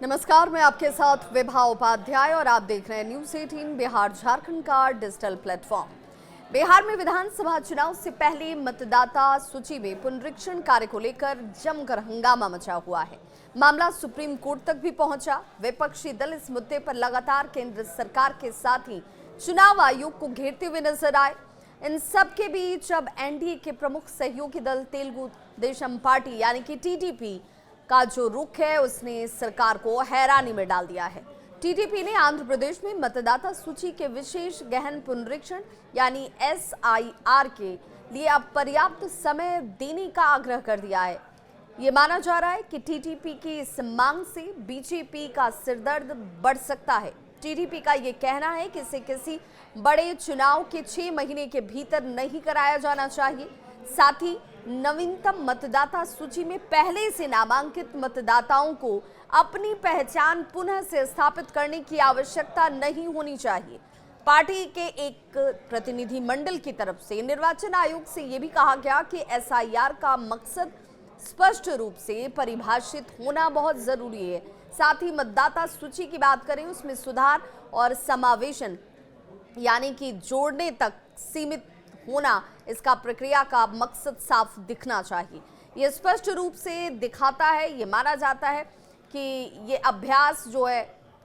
नमस्कार, मैं आपके साथ विभा उपाध्याय और आप देख रहे हैं न्यूज़ 18 बिहार झारखंड का डिजिटल प्लेटफॉर्म। बिहार में विधानसभा चुनाव से पहले मतदाता सूची में पुनरीक्षण कार्य को लेकर जमकर हंगामा मचा हुआ है। मामला सुप्रीम कोर्ट तक भी पहुंचा। विपक्षी दल इस मुद्दे पर लगातार केंद्र सरकार के साथ ही चुनाव आयोग को घेरते हुए नजर आए। इन सब के बीच अब एनडीए के प्रमुख सहयोगी दल तेलुगु देशम पार्टी यानी कि टीडीपी का जो रुख है उसने सरकार को हैरानी में डाल दिया है। टीडीपी ने आंध्र प्रदेश में मतदाता सूची के विशेष गहन पुनरीक्षण यानी एसआईआर के लिए अब पर्याप्त समय देने का आग्रह कर दिया है। ये माना जा रहा है कि टीडीपी की इस मांग से बीजेपी का सिरदर्द बढ़ सकता है। टीडीपी का ये कहना है कि इसे किसी बड़े चुनाव के 6 महीने के भीतर नहीं कराया जाना चाहिए। साथ ही नवीनतम मतदाता सूची में पहले से नामांकित मतदाताओं को अपनी पहचान पुनः से स्थापित करने की आवश्यकता नहीं होनी चाहिए। पार्टी के एक प्रतिनिधि मंडल की तरफ से निर्वाचन आयोग से यह भी कहा गया कि एसआईआर का मकसद स्पष्ट रूप से परिभाषित होना बहुत जरूरी है। साथ ही मतदाता सूची की बात करें उसमें सुधार और समावेशन यानी कि जोड़ने तक सीमित होना, इसका प्रक्रिया का मकसद साफ दिखना चाहिए। ये स्पष्ट रूप से दिखाता है, ये माना जाता है कि ये अभ्यास जो है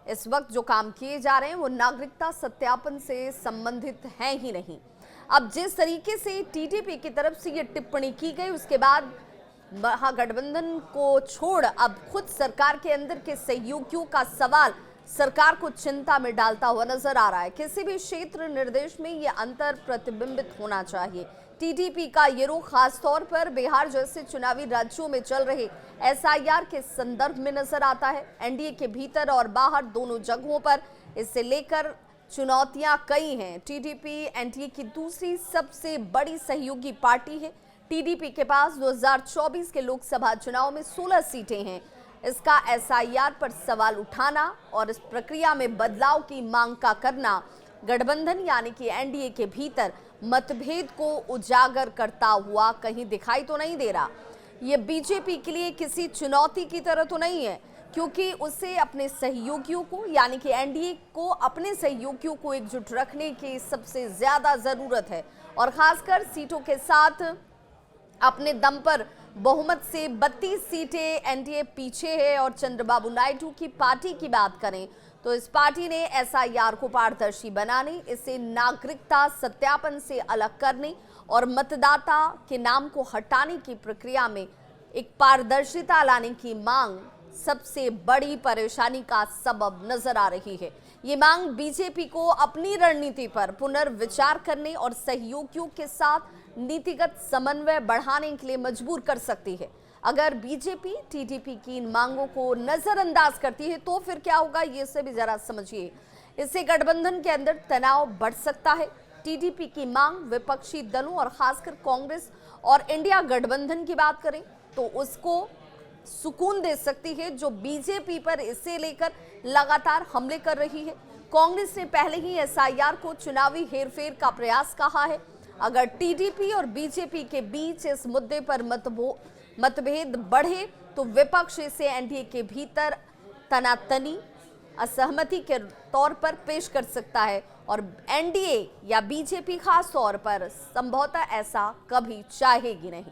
इस वक्त जो काम किए जा रहे हैं वो नागरिकता सत्यापन से संबंधित है ही नहीं। अब जिस तरीके से टीडीपी की तरफ से ये टिप्पणी की गई उसके बाद महागठबंधन को छोड़ अब खुद सरकार के अंदर के सहयोगियों का सवाल सरकार को चिंता में डालता हुआ नजर आ रहा है। किसी भी क्षेत्र निर्देश में ये अंतर प्रतिबिंबित होना चाहिए। टीडीपी का ये रुख खास तौर पर बिहार जैसे चुनावी राज्यों में चल रहे एसआईआर के संदर्भ में नजर आता है। एनडीए के भीतर और बाहर दोनों जगहों पर इससे लेकर चुनौतियां कई हैं। टीडीपी एनडीए की दूसरी सबसे बड़ी सहयोगी पार्टी है। टीडीपी के पास 2024 के लोकसभा चुनाव में 16 सीटें हैं। इसका एसआईआर पर सवाल उठाना और इस प्रक्रिया में बदलाव की मांग का करना गठबंधन यानी कि एनडीए के भीतर मतभेद को उजागर करता हुआ कहीं दिखाई तो नहीं दे रहा। ये बीजेपी के लिए किसी चुनौती की तरह तो नहीं है, क्योंकि उसे अपने सहयोगियों को यानी कि एनडीए को अपने सहयोगियों को एकजुट रखने की सबसे ज्यादा जरूरत है और खासकर सीटों के साथ अपने दम पर बहुमत से 32 सीटें एनडीए पीछे है। और चंद्रबाबू नायडू की पार्टी की बात करें तो इस पार्टी ने एसआईआर को पारदर्शी बनाने, इसे नागरिकता सत्यापन से अलग करने और मतदाता के नाम को हटाने की प्रक्रिया में एक पारदर्शिता लाने की मांग सबसे बड़ी परेशानी का सबब नजर आ रही है। ये मांग बीजेपी को अपनी रणनीति पर पुनर्विचार करने और सहयोगियों के साथ नीतिगत समन्वय बढ़ाने के लिए मजबूर कर सकती है। अगर बीजेपी टीडीपी की इन मांगों को नजरअंदाज करती है तो फिर क्या होगा, ये से भी जरा समझिए। इससे गठबंधन के अंदर तनाव बढ़ सकता है। टीडीपी की मांग विपक्षी दलों और खासकर कांग्रेस और इंडिया गठबंधन की बात करें तो उसको सुकून दे सकती है, जो बीजेपी पर इसे लेकर लगातार हमले कर रही है। कांग्रेस ने पहले ही एसआईआर को चुनावी हेरफेर का प्रयास कहा है। अगर टीडीपी और बीजेपी के बीच इस मुद्दे पर मतभेद बढ़े तो विपक्ष इसे एनडीए के भीतर तनातनी असहमति के तौर पर पेश कर सकता है और एनडीए या बीजेपी खास तौर पर संभवतः ऐसा कभी चाहेगी नहीं।